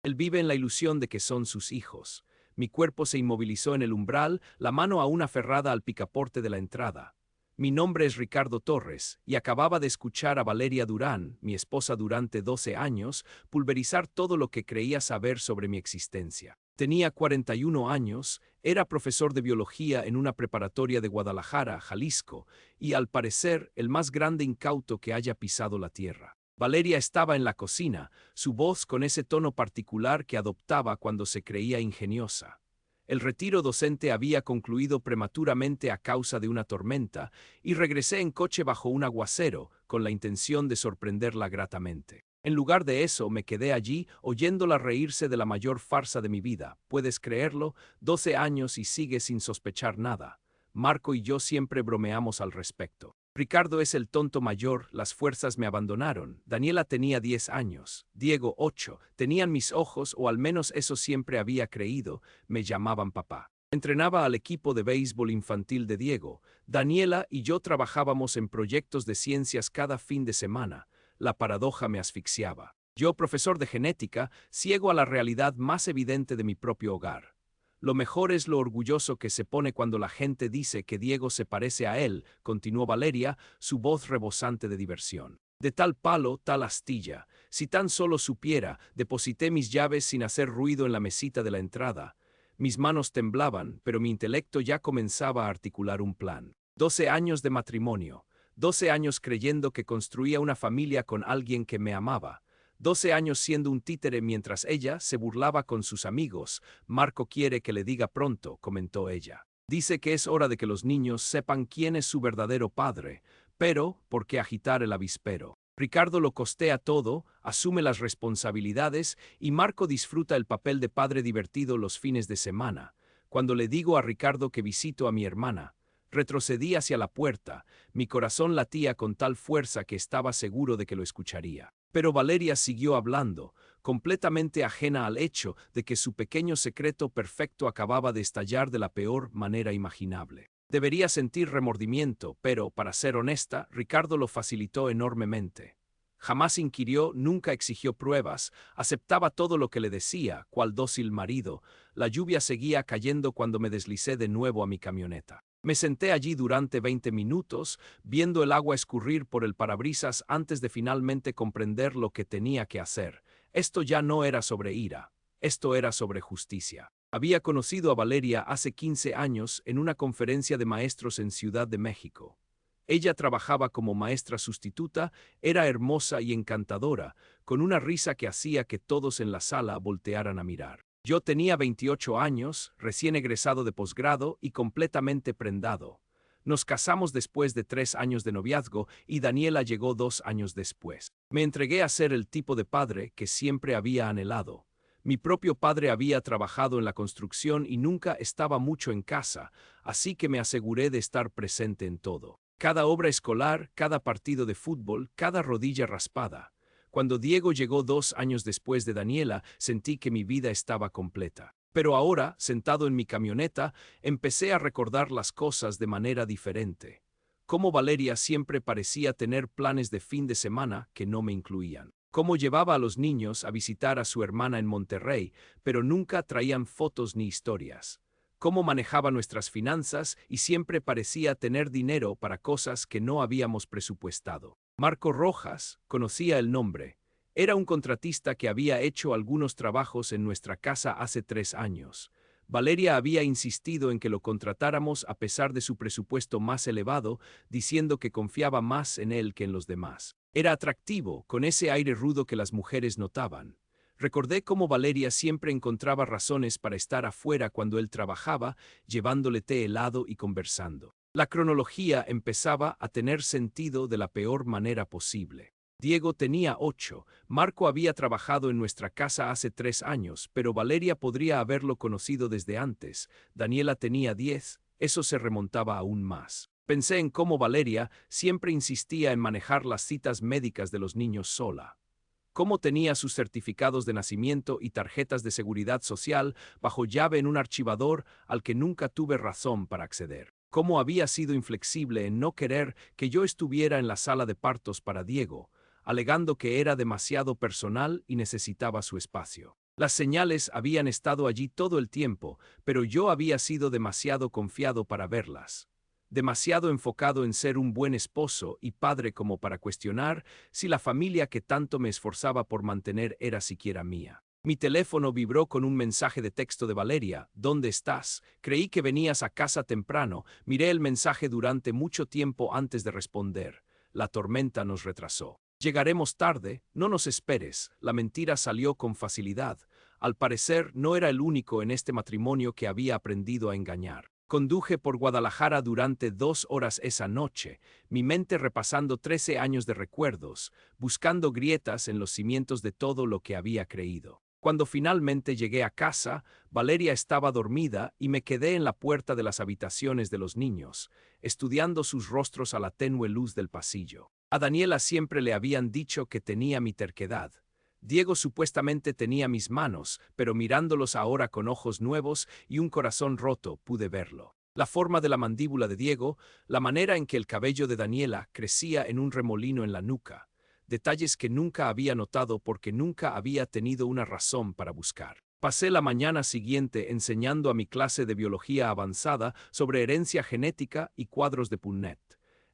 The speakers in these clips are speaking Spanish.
Él vive en la ilusión de que son sus hijos. Mi cuerpo se inmovilizó en el umbral, la mano aún aferrada al picaporte de la entrada. Mi nombre es Ricardo Torres, y acababa de escuchar a Valeria Durán, mi esposa durante 12 años, pulverizar todo lo que creía saber sobre mi existencia. Tenía 41 años, era profesor de biología en una preparatoria de Guadalajara, Jalisco, y al parecer el más grande incauto que haya pisado la tierra. Valeria estaba en la cocina, su voz con ese tono particular que adoptaba cuando se creía ingeniosa. El retiro docente había concluido prematuramente a causa de una tormenta, y regresé en coche bajo un aguacero, con la intención de sorprenderla gratamente. En lugar de eso, me quedé allí, oyéndola reírse de la mayor farsa de mi vida. ¿Puedes creerlo? 12 años y sigue sin sospechar nada. Marco y yo siempre bromeamos al respecto. Ricardo es el tonto mayor, las fuerzas me abandonaron. Daniela tenía 10 años, Diego 8, tenían mis ojos, o al menos eso siempre había creído, me llamaban papá. Entrenaba al equipo de béisbol infantil de Diego. Daniela y yo trabajábamos en proyectos de ciencias cada fin de semana. La paradoja me asfixiaba. Yo, profesor de genética, ciego a la realidad más evidente de mi propio hogar. Lo mejor es lo orgulloso que se pone cuando la gente dice que Diego se parece a él, continuó Valeria, su voz rebosante de diversión. De tal palo, tal astilla. Si tan solo supiera, deposité mis llaves sin hacer ruido en la mesita de la entrada. Mis manos temblaban, pero mi intelecto ya comenzaba a articular un plan. 12 años de matrimonio. 12 años creyendo que construía una familia con alguien que me amaba. 12 años siendo un títere mientras ella se burlaba con sus amigos. Marco quiere que le diga pronto, comentó ella. Dice que es hora de que los niños sepan quién es su verdadero padre, pero ¿por qué agitar el avispero? Ricardo lo costea todo, asume las responsabilidades y Marco disfruta el papel de padre divertido los fines de semana. Cuando le digo a Ricardo que visito a mi hermana, retrocedí hacia la puerta, mi corazón latía con tal fuerza que estaba seguro de que lo escucharía. Pero Valeria siguió hablando, completamente ajena al hecho de que su pequeño secreto perfecto acababa de estallar de la peor manera imaginable. Debería sentir remordimiento, pero, para ser honesta, Ricardo lo facilitó enormemente. Jamás inquirió, nunca exigió pruebas, aceptaba todo lo que le decía, cual dócil marido. La lluvia seguía cayendo cuando me deslicé de nuevo a mi camioneta. Me senté allí durante 20 minutos, viendo el agua escurrir por el parabrisas antes de finalmente comprender lo que tenía que hacer. Esto ya no era sobre ira, esto era sobre justicia. Había conocido a Valeria hace 15 años en una conferencia de maestros en Ciudad de México. Ella trabajaba como maestra sustituta, era hermosa y encantadora, con una risa que hacía que todos en la sala voltearan a mirar. Yo tenía 28 años, recién egresado de posgrado y completamente prendado. Nos casamos después de 3 años de noviazgo y Daniela llegó 2 años después. Me entregué a ser el tipo de padre que siempre había anhelado. Mi propio padre había trabajado en la construcción y nunca estaba mucho en casa, así que me aseguré de estar presente en todo. Cada obra escolar, cada partido de fútbol, cada rodilla raspada. Cuando Diego llegó 2 años después de Daniela, sentí que mi vida estaba completa. Pero ahora, sentado en mi camioneta, empecé a recordar las cosas de manera diferente. Cómo Valeria siempre parecía tener planes de fin de semana que no me incluían. Cómo llevaba a los niños a visitar a su hermana en Monterrey, pero nunca traían fotos ni historias. Cómo manejaba nuestras finanzas y siempre parecía tener dinero para cosas que no habíamos presupuestado. Marco Rojas, conocía el nombre. Era un contratista que había hecho algunos trabajos en nuestra casa hace 3 años. Valeria había insistido en que lo contratáramos a pesar de su presupuesto más elevado, diciendo que confiaba más en él que en los demás. Era atractivo, con ese aire rudo que las mujeres notaban. Recordé cómo Valeria siempre encontraba razones para estar afuera cuando él trabajaba, llevándole té helado y conversando. La cronología empezaba a tener sentido de la peor manera posible. Diego tenía 8, Marco había trabajado en nuestra casa hace 3 años, pero Valeria podría haberlo conocido desde antes. Daniela tenía 10, eso se remontaba aún más. Pensé en cómo Valeria siempre insistía en manejar las citas médicas de los niños sola. Cómo tenía sus certificados de nacimiento y tarjetas de seguridad social bajo llave en un archivador al que nunca tuve razón para acceder. Cómo había sido inflexible en no querer que yo estuviera en la sala de partos para Diego, alegando que era demasiado personal y necesitaba su espacio. Las señales habían estado allí todo el tiempo, pero yo había sido demasiado confiado para verlas. Demasiado enfocado en ser un buen esposo y padre como para cuestionar si la familia que tanto me esforzaba por mantener era siquiera mía. Mi teléfono vibró con un mensaje de texto de Valeria. ¿Dónde estás? Creí que venías a casa temprano. Miré el mensaje durante mucho tiempo antes de responder. La tormenta nos retrasó. Llegaremos tarde, no nos esperes. La mentira salió con facilidad. Al parecer, no era el único en este matrimonio que había aprendido a engañar. Conduje por Guadalajara durante 2 horas esa noche, mi mente repasando 13 años de recuerdos, buscando grietas en los cimientos de todo lo que había creído. Cuando finalmente llegué a casa, Valeria estaba dormida y me quedé en la puerta de las habitaciones de los niños, estudiando sus rostros a la tenue luz del pasillo. A Daniela siempre le habían dicho que tenía mi terquedad. Diego supuestamente tenía mis manos, pero mirándolos ahora con ojos nuevos y un corazón roto pude verlo. La forma de la mandíbula de Diego, la manera en que el cabello de Daniela crecía en un remolino en la nuca, detalles que nunca había notado porque nunca había tenido una razón para buscar. Pasé la mañana siguiente enseñando a mi clase de biología avanzada sobre herencia genética y cuadros de Punnett,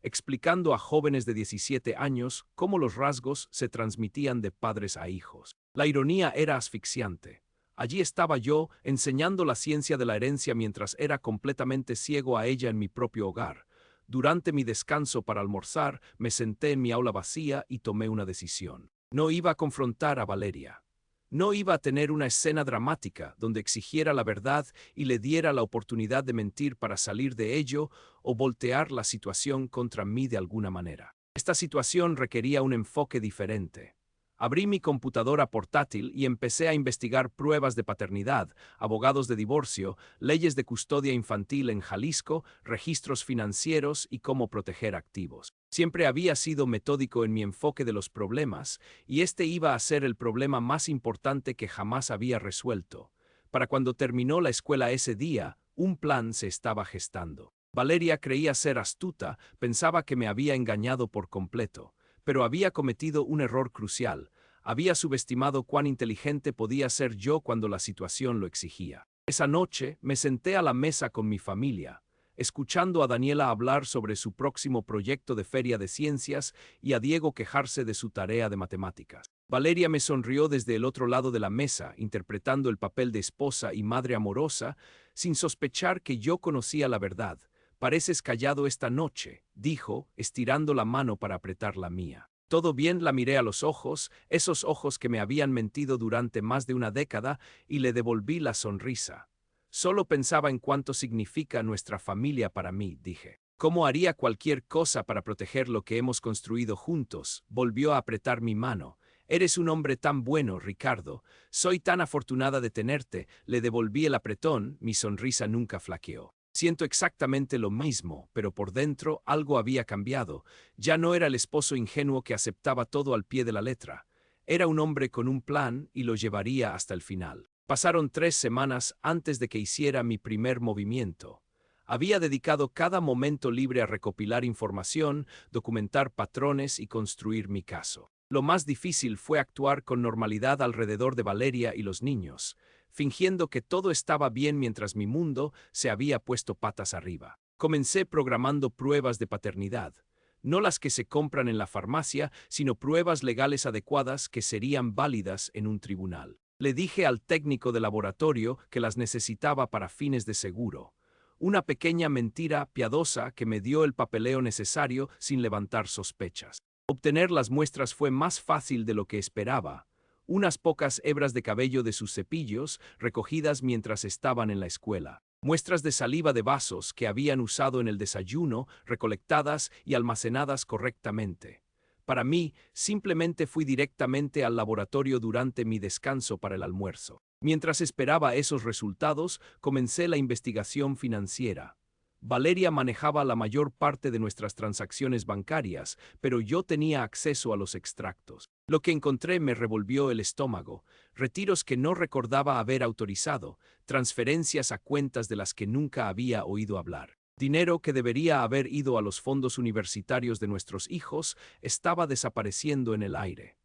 explicando a jóvenes de 17 años cómo los rasgos se transmitían de padres a hijos. La ironía era asfixiante. Allí estaba yo enseñando la ciencia de la herencia mientras era completamente ciego a ella en mi propio hogar. Durante mi descanso para almorzar, me senté en mi aula vacía y tomé una decisión. No iba a confrontar a Valeria. No iba a tener una escena dramática donde exigiera la verdad y le diera la oportunidad de mentir para salir de ello o voltear la situación contra mí de alguna manera. Esta situación requería un enfoque diferente. Abrí mi computadora portátil y empecé a investigar pruebas de paternidad, abogados de divorcio, leyes de custodia infantil en Jalisco, registros financieros y cómo proteger activos. Siempre había sido metódico en mi enfoque de los problemas, y este iba a ser el problema más importante que jamás había resuelto. Para cuando terminó la escuela ese día, un plan se estaba gestando. Valeria creía ser astuta, pensaba que me había engañado por completo, pero había cometido un error crucial. Había subestimado cuán inteligente podía ser yo cuando la situación lo exigía. Esa noche me senté a la mesa con mi familia, escuchando a Daniela hablar sobre su próximo proyecto de feria de ciencias y a Diego quejarse de su tarea de matemáticas. Valeria me sonrió desde el otro lado de la mesa, interpretando el papel de esposa y madre amorosa, sin sospechar que yo conocía la verdad. «Pareces callado esta noche», dijo, estirando la mano para apretar la mía. «¿Todo bien?». La miré a los ojos, esos ojos que me habían mentido durante más de una década, y le devolví la sonrisa. «Solo pensaba en cuánto significa nuestra familia para mí», dije. «Cómo haría cualquier cosa para proteger lo que hemos construido juntos». Volvió a apretar mi mano. «Eres un hombre tan bueno, Ricardo. Soy tan afortunada de tenerte». Le devolví el apretón, mi sonrisa nunca flaqueó. «Siento exactamente lo mismo, pero por dentro algo había cambiado. Ya no era el esposo ingenuo que aceptaba todo al pie de la letra. Era un hombre con un plan y lo llevaría hasta el final». Pasaron 3 semanas antes de que hiciera mi primer movimiento. Había dedicado cada momento libre a recopilar información, documentar patrones y construir mi caso. Lo más difícil fue actuar con normalidad alrededor de Valeria y los niños, fingiendo que todo estaba bien mientras mi mundo se había puesto patas arriba. Comencé programando pruebas de paternidad, no las que se compran en la farmacia, sino pruebas legales adecuadas que serían válidas en un tribunal. Le dije al técnico de laboratorio que las necesitaba para fines de seguro. Una pequeña mentira piadosa que me dio el papeleo necesario sin levantar sospechas. Obtener las muestras fue más fácil de lo que esperaba. Unas pocas hebras de cabello de sus cepillos, recogidas mientras estaban en la escuela. Muestras de saliva de vasos que habían usado en el desayuno, recolectadas y almacenadas correctamente. Para mí, simplemente fui directamente al laboratorio durante mi descanso para el almuerzo. Mientras esperaba esos resultados, comencé la investigación financiera. Valeria manejaba la mayor parte de nuestras transacciones bancarias, pero yo tenía acceso a los extractos. Lo que encontré me revolvió el estómago. Retiros que no recordaba haber autorizado, transferencias a cuentas de las que nunca había oído hablar. Dinero que debería haber ido a los fondos universitarios de nuestros hijos estaba desapareciendo en el aire.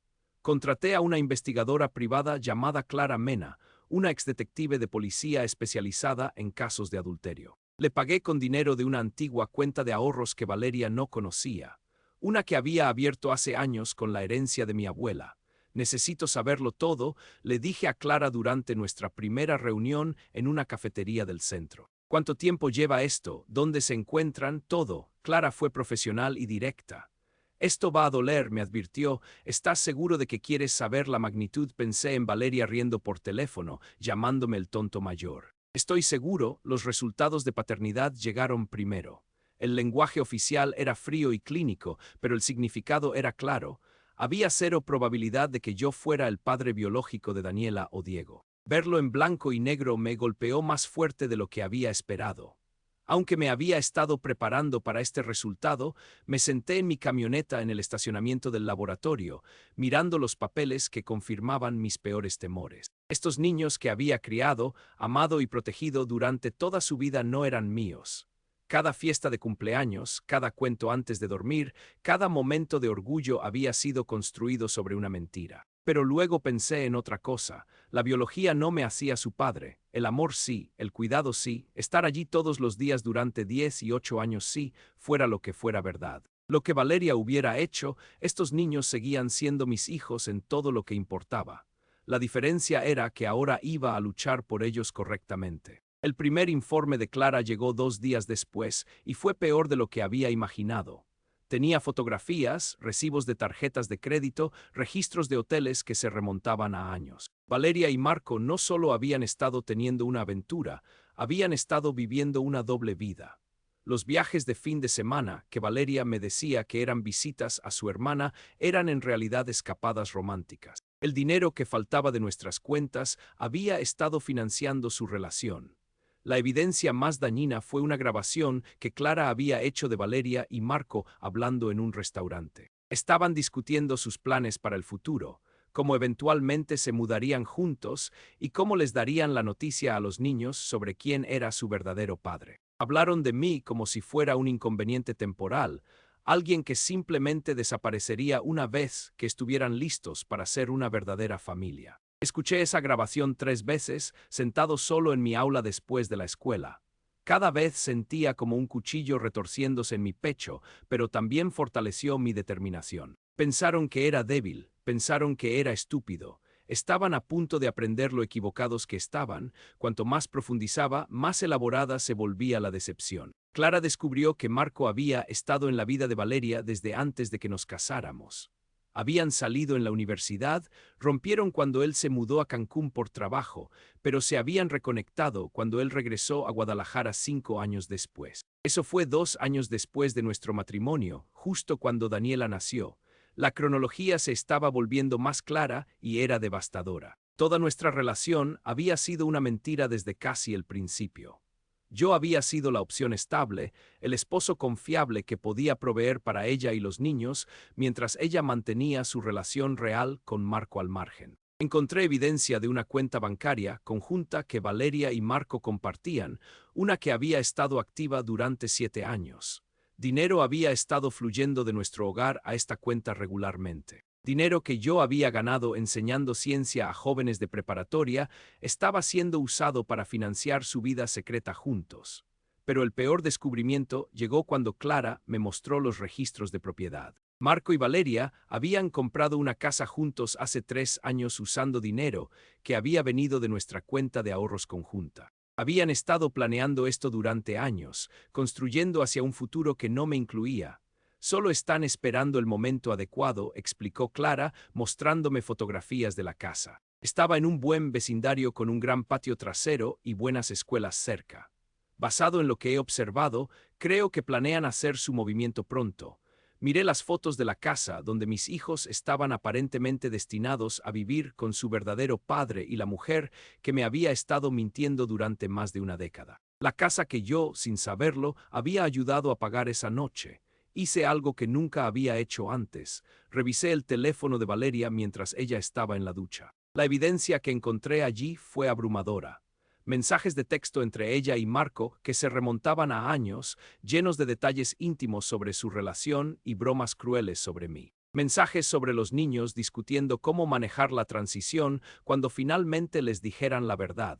Contraté a una investigadora privada llamada Clara Mena, una exdetective de policía especializada en casos de adulterio. Le pagué con dinero de una antigua cuenta de ahorros que Valeria no conocía, una que había abierto hace años con la herencia de mi abuela. Necesito saberlo todo, le dije a Clara durante nuestra primera reunión en una cafetería del centro. ¿Cuánto tiempo lleva esto? ¿Dónde se encuentran? Todo. Clara fue profesional y directa. Esto va a doler, me advirtió. ¿Estás seguro de que quieres saber la magnitud? Pensé en Valeria riendo por teléfono, llamándome el tonto mayor. Estoy seguro, los resultados de paternidad llegaron primero. El lenguaje oficial era frío y clínico, pero el significado era claro. Había cero probabilidad de que yo fuera el padre biológico de Daniela o Diego. Verlo en blanco y negro me golpeó más fuerte de lo que había esperado. Aunque me había estado preparando para este resultado, me senté en mi camioneta en el estacionamiento del laboratorio, mirando los papeles que confirmaban mis peores temores. Estos niños que había criado, amado y protegido durante toda su vida no eran míos. Cada fiesta de cumpleaños, cada cuento antes de dormir, cada momento de orgullo había sido construido sobre una mentira. Pero luego pensé en otra cosa. La biología no me hacía su padre. El amor sí, el cuidado sí, estar allí todos los días durante 10 y 8 años sí, fuera lo que fuera verdad. Lo que Valeria hubiera hecho, estos niños seguían siendo mis hijos en todo lo que importaba. La diferencia era que ahora iba a luchar por ellos correctamente. El primer informe de Clara llegó 2 días después y fue peor de lo que había imaginado. Tenía fotografías, recibos de tarjetas de crédito, registros de hoteles que se remontaban a años. Valeria y Marco no solo habían estado teniendo una aventura, habían estado viviendo una doble vida. Los viajes de fin de semana, que Valeria me decía que eran visitas a su hermana, eran en realidad escapadas románticas. El dinero que faltaba de nuestras cuentas había estado financiando su relación. La evidencia más dañina fue una grabación que Clara había hecho de Valeria y Marco hablando en un restaurante. Estaban discutiendo sus planes para el futuro, cómo eventualmente se mudarían juntos y cómo les darían la noticia a los niños sobre quién era su verdadero padre. Hablaron de mí como si fuera un inconveniente temporal, alguien que simplemente desaparecería una vez que estuvieran listos para ser una verdadera familia. Escuché esa grabación 3 veces, sentado solo en mi aula después de la escuela. Cada vez sentía como un cuchillo retorciéndose en mi pecho, pero también fortaleció mi determinación. Pensaron que era débil, pensaron que era estúpido. Estaban a punto de aprender lo equivocados que estaban. Cuanto más profundizaba, más elaborada se volvía la decepción. Clara descubrió que Marco había estado en la vida de Valeria desde antes de que nos casáramos. Habían salido en la universidad, rompieron cuando él se mudó a Cancún por trabajo, pero se habían reconectado cuando él regresó a Guadalajara 5 años después. Eso fue 2 años después de nuestro matrimonio, justo cuando Daniela nació. La cronología se estaba volviendo más clara y era devastadora. Toda nuestra relación había sido una mentira desde casi el principio. Yo había sido la opción estable, el esposo confiable que podía proveer para ella y los niños, mientras ella mantenía su relación real con Marco al margen. Encontré evidencia de una cuenta bancaria conjunta que Valeria y Marco compartían, una que había estado activa durante 7 años. Dinero había estado fluyendo de nuestro hogar a esta cuenta regularmente. Dinero que yo había ganado enseñando ciencia a jóvenes de preparatoria estaba siendo usado para financiar su vida secreta juntos. Pero el peor descubrimiento llegó cuando Clara me mostró los registros de propiedad. Marco y Valeria habían comprado una casa juntos hace 3 años usando dinero que había venido de nuestra cuenta de ahorros conjunta. Habían estado planeando esto durante años, construyendo hacia un futuro que no me incluía. Solo están esperando el momento adecuado, explicó Clara, mostrándome fotografías de la casa. Estaba en un buen vecindario con un gran patio trasero y buenas escuelas cerca. Basado en lo que he observado, creo que planean hacer su movimiento pronto. Miré las fotos de la casa donde mis hijos estaban aparentemente destinados a vivir con su verdadero padre y la mujer que me había estado mintiendo durante más de una década. La casa que yo, sin saberlo, había ayudado a pagar esa noche. Hice algo que nunca había hecho antes. Revisé el teléfono de Valeria mientras ella estaba en la ducha. La evidencia que encontré allí fue abrumadora. Mensajes de texto entre ella y Marco que se remontaban a años, llenos de detalles íntimos sobre su relación y bromas crueles sobre mí. Mensajes sobre los niños discutiendo cómo manejar la transición cuando finalmente les dijeran la verdad.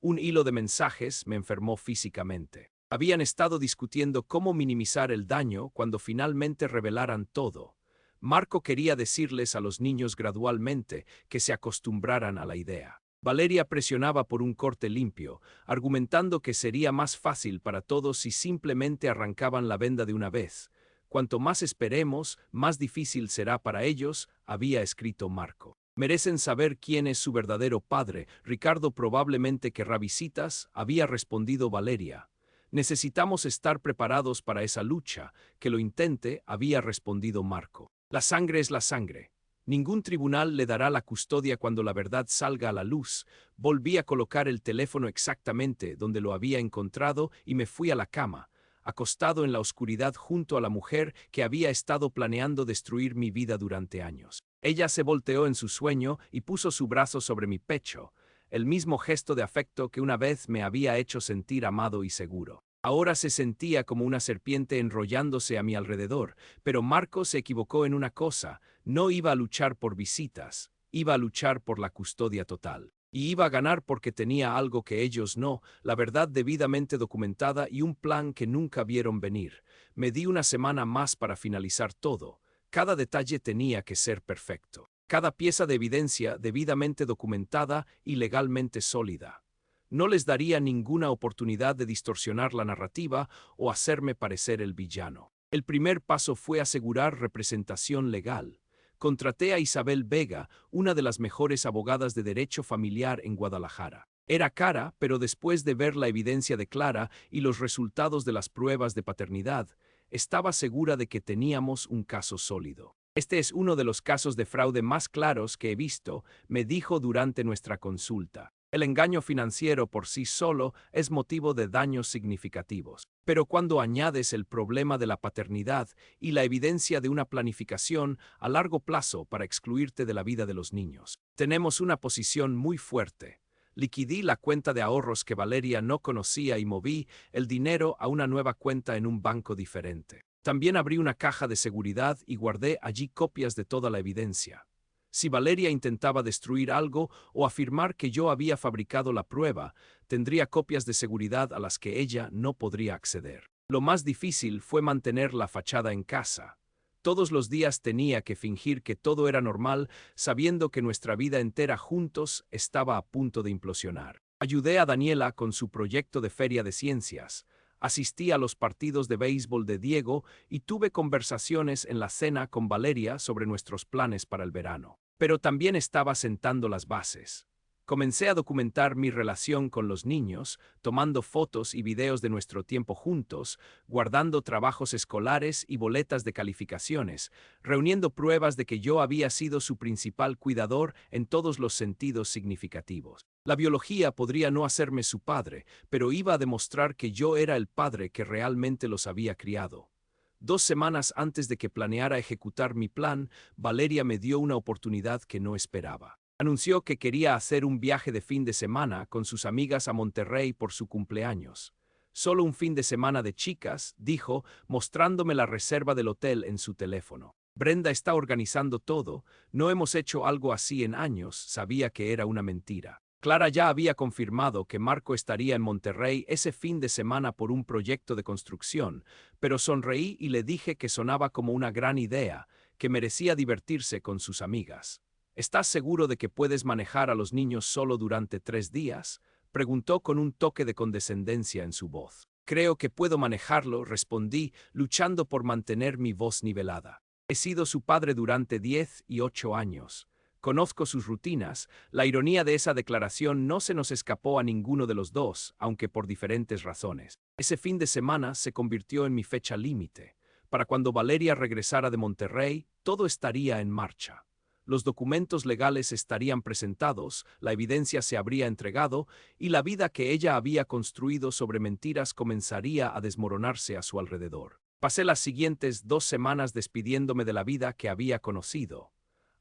Un hilo de mensajes me enfermó físicamente. Habían estado discutiendo cómo minimizar el daño cuando finalmente revelaran todo. Marco quería decirles a los niños gradualmente que se acostumbraran a la idea. Valeria presionaba por un corte limpio, argumentando que sería más fácil para todos si simplemente arrancaban la venda de una vez. Cuanto más esperemos, más difícil será para ellos, había escrito Marco. Merecen saber quién es su verdadero padre. Ricardo probablemente querrá visitas, había respondido Valeria. Necesitamos estar preparados para esa lucha, que lo intente, había respondido Marco. La sangre es la sangre. Ningún tribunal le dará la custodia cuando la verdad salga a la luz. Volví a colocar el teléfono exactamente donde lo había encontrado y me fui a la cama, acostado en la oscuridad junto a la mujer que había estado planeando destruir mi vida durante años. Ella se volteó en su sueño y puso su brazo sobre mi pecho, el mismo gesto de afecto que una vez me había hecho sentir amado y seguro. Ahora se sentía como una serpiente enrollándose a mi alrededor, pero Marco se equivocó en una cosa: no iba a luchar por visitas, iba a luchar por la custodia total. Y iba a ganar porque tenía algo que ellos no, la verdad debidamente documentada y un plan que nunca vieron venir. Me di una semana más para finalizar todo. Cada detalle tenía que ser perfecto. Cada pieza de evidencia debidamente documentada y legalmente sólida. No les daría ninguna oportunidad de distorsionar la narrativa o hacerme parecer el villano. El primer paso fue asegurar representación legal. Contraté a Isabel Vega, una de las mejores abogadas de derecho familiar en Guadalajara. Era cara, pero después de ver la evidencia de Clara y los resultados de las pruebas de paternidad, estaba segura de que teníamos un caso sólido. Este es uno de los casos de fraude más claros que he visto, me dijo durante nuestra consulta. El engaño financiero por sí solo es motivo de daños significativos. Pero cuando añades el problema de la paternidad y la evidencia de una planificación a largo plazo para excluirte de la vida de los niños, tenemos una posición muy fuerte. Liquidé la cuenta de ahorros que Valeria no conocía y moví el dinero a una nueva cuenta en un banco diferente. También abrí una caja de seguridad y guardé allí copias de toda la evidencia. Si Valeria intentaba destruir algo o afirmar que yo había fabricado la prueba, tendría copias de seguridad a las que ella no podría acceder. Lo más difícil fue mantener la fachada en casa. Todos los días tenía que fingir que todo era normal, sabiendo que nuestra vida entera juntos estaba a punto de implosionar. Ayudé a Daniela con su proyecto de feria de ciencias. Asistí a los partidos de béisbol de Diego y tuve conversaciones en la cena con Valeria sobre nuestros planes para el verano. Pero también estaba sentando las bases. Comencé a documentar mi relación con los niños, tomando fotos y videos de nuestro tiempo juntos, guardando trabajos escolares y boletas de calificaciones, reuniendo pruebas de que yo había sido su principal cuidador en todos los sentidos significativos. La biología podría no hacerme su padre, pero iba a demostrar que yo era el padre que realmente los había criado. 2 semanas antes de que planeara ejecutar mi plan, Valeria me dio una oportunidad que no esperaba. Anunció que quería hacer un viaje de fin de semana con sus amigas a Monterrey por su cumpleaños. Solo un fin de semana de chicas, dijo, mostrándome la reserva del hotel en su teléfono. Brenda está organizando todo, no hemos hecho algo así en años, sabía que era una mentira. Clara ya había confirmado que Marco estaría en Monterrey ese fin de semana por un proyecto de construcción, pero sonreí y le dije que sonaba como una gran idea, que merecía divertirse con sus amigas. ¿Estás seguro de que puedes manejar a los niños solo durante 3 días? Preguntó con un toque de condescendencia en su voz. Creo que puedo manejarlo, respondí, luchando por mantener mi voz nivelada. He sido su padre durante 10 y 8 años. Conozco sus rutinas. La ironía de esa declaración no se nos escapó a ninguno de los dos, aunque por diferentes razones. Ese fin de semana se convirtió en mi fecha límite. Para cuando Valeria regresara de Monterrey, todo estaría en marcha. Los documentos legales estarían presentados, la evidencia se habría entregado y la vida que ella había construido sobre mentiras comenzaría a desmoronarse a su alrededor. Pasé las siguientes 2 semanas despidiéndome de la vida que había conocido.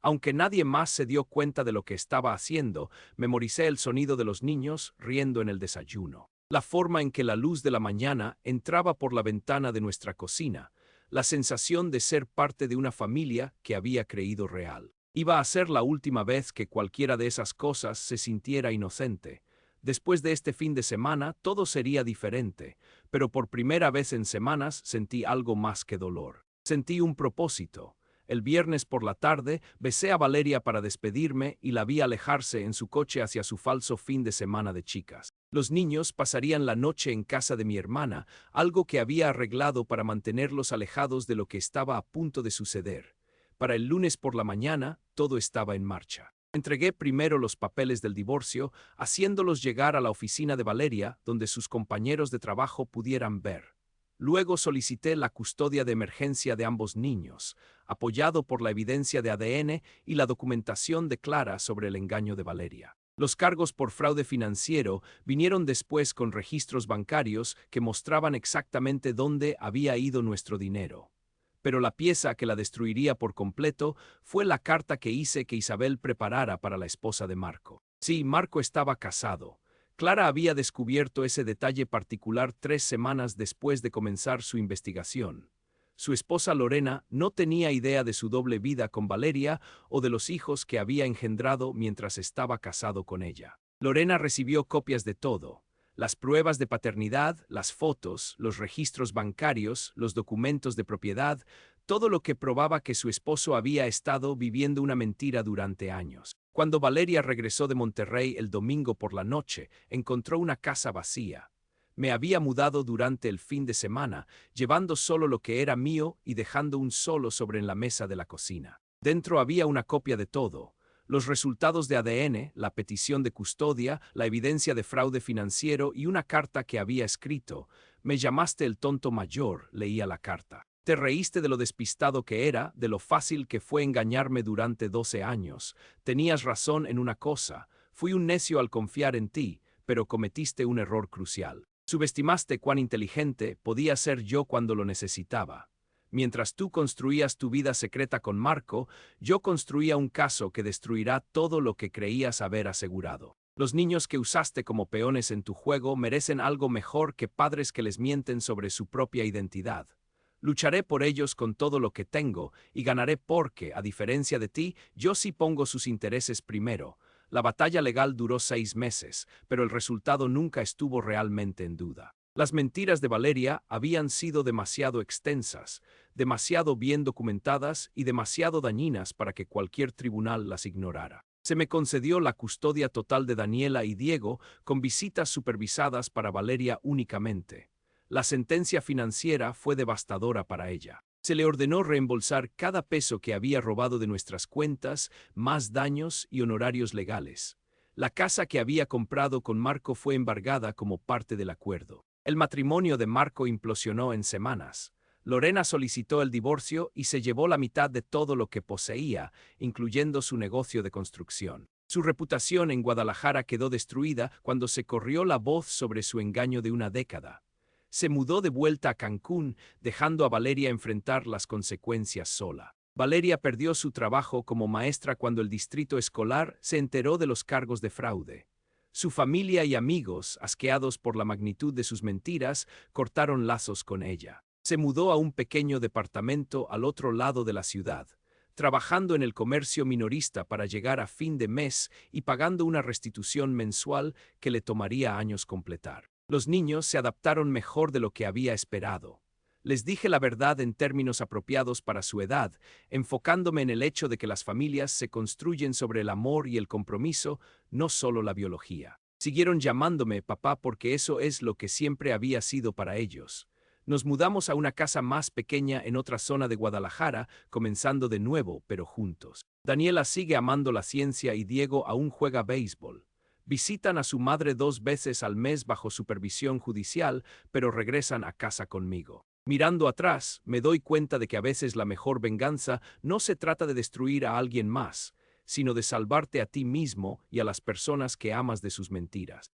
Aunque nadie más se dio cuenta de lo que estaba haciendo, memoricé el sonido de los niños riendo en el desayuno. La forma en que la luz de la mañana entraba por la ventana de nuestra cocina, la sensación de ser parte de una familia que había creído real. Iba a ser la última vez que cualquiera de esas cosas se sintiera inocente. Después de este fin de semana todo sería diferente, pero por primera vez en semanas sentí algo más que dolor. Sentí un propósito. El viernes por la tarde besé a Valeria para despedirme y la vi alejarse en su coche hacia su falso fin de semana de chicas. Los niños pasarían la noche en casa de mi hermana, algo que había arreglado para mantenerlos alejados de lo que estaba a punto de suceder. Para el lunes por la mañana, todo estaba en marcha. Entregué primero los papeles del divorcio, haciéndolos llegar a la oficina de Valeria, donde sus compañeros de trabajo pudieran ver. Luego solicité la custodia de emergencia de ambos niños, apoyado por la evidencia de ADN y la documentación de Clara sobre el engaño de Valeria. Los cargos por fraude financiero vinieron después con registros bancarios que mostraban exactamente dónde había ido nuestro dinero. Pero la pieza que la destruiría por completo fue la carta que hice que Isabel preparara para la esposa de Marco. Sí, Marco estaba casado. Clara había descubierto ese detalle particular 3 semanas después de comenzar su investigación. Su esposa Lorena no tenía idea de su doble vida con Valeria o de los hijos que había engendrado mientras estaba casado con ella. Lorena recibió copias de todo: las pruebas de paternidad, las fotos, los registros bancarios, los documentos de propiedad, todo lo que probaba que su esposo había estado viviendo una mentira durante años. Cuando Valeria regresó de Monterrey el domingo por la noche, encontró una casa vacía. Me había mudado durante el fin de semana, llevando solo lo que era mío y dejando un solo sobre en la mesa de la cocina. Dentro había una copia de todo: los resultados de ADN, la petición de custodia, la evidencia de fraude financiero y una carta que había escrito. «Me llamaste el tonto mayor», leía la carta. «Te reíste de lo despistado que era, de lo fácil que fue engañarme durante 12 años. Tenías razón en una cosa: fui un necio al confiar en ti, pero cometiste un error crucial. Subestimaste cuán inteligente podía ser yo cuando lo necesitaba. Mientras tú construías tu vida secreta con Marco, yo construía un caso que destruirá todo lo que creías haber asegurado. Los niños que usaste como peones en tu juego merecen algo mejor que padres que les mienten sobre su propia identidad. Lucharé por ellos con todo lo que tengo y ganaré porque, a diferencia de ti, yo sí pongo sus intereses primero». La batalla legal duró 6 meses, pero el resultado nunca estuvo realmente en duda. Las mentiras de Valeria habían sido demasiado extensas, demasiado bien documentadas y demasiado dañinas para que cualquier tribunal las ignorara. Se me concedió la custodia total de Daniela y Diego, con visitas supervisadas para Valeria únicamente. La sentencia financiera fue devastadora para ella. Se le ordenó reembolsar cada peso que había robado de nuestras cuentas, más daños y honorarios legales. La casa que había comprado con Marco fue embargada como parte del acuerdo. El matrimonio de Marco implosionó en semanas. Lorena solicitó el divorcio y se llevó la mitad de todo lo que poseía, incluyendo su negocio de construcción. Su reputación en Guadalajara quedó destruida cuando se corrió la voz sobre su engaño de una década. Se mudó de vuelta a Cancún, dejando a Valeria enfrentar las consecuencias sola. Valeria perdió su trabajo como maestra cuando el distrito escolar se enteró de los cargos de fraude. Su familia y amigos, asqueados por la magnitud de sus mentiras, cortaron lazos con ella. Se mudó a un pequeño departamento al otro lado de la ciudad, trabajando en el comercio minorista para llegar a fin de mes y pagando una restitución mensual que le tomaría años completar. Los niños se adaptaron mejor de lo que había esperado. Les dije la verdad en términos apropiados para su edad, enfocándome en el hecho de que las familias se construyen sobre el amor y el compromiso, no solo la biología. Siguieron llamándome papá porque eso es lo que siempre había sido para ellos. Nos mudamos a una casa más pequeña en otra zona de Guadalajara, comenzando de nuevo, pero juntos. Daniela sigue amando la ciencia y Diego aún juega béisbol. Visitan a su madre 2 veces al mes bajo supervisión judicial, pero regresan a casa conmigo. Mirando atrás, me doy cuenta de que a veces la mejor venganza no se trata de destruir a alguien más, sino de salvarte a ti mismo y a las personas que amas de sus mentiras.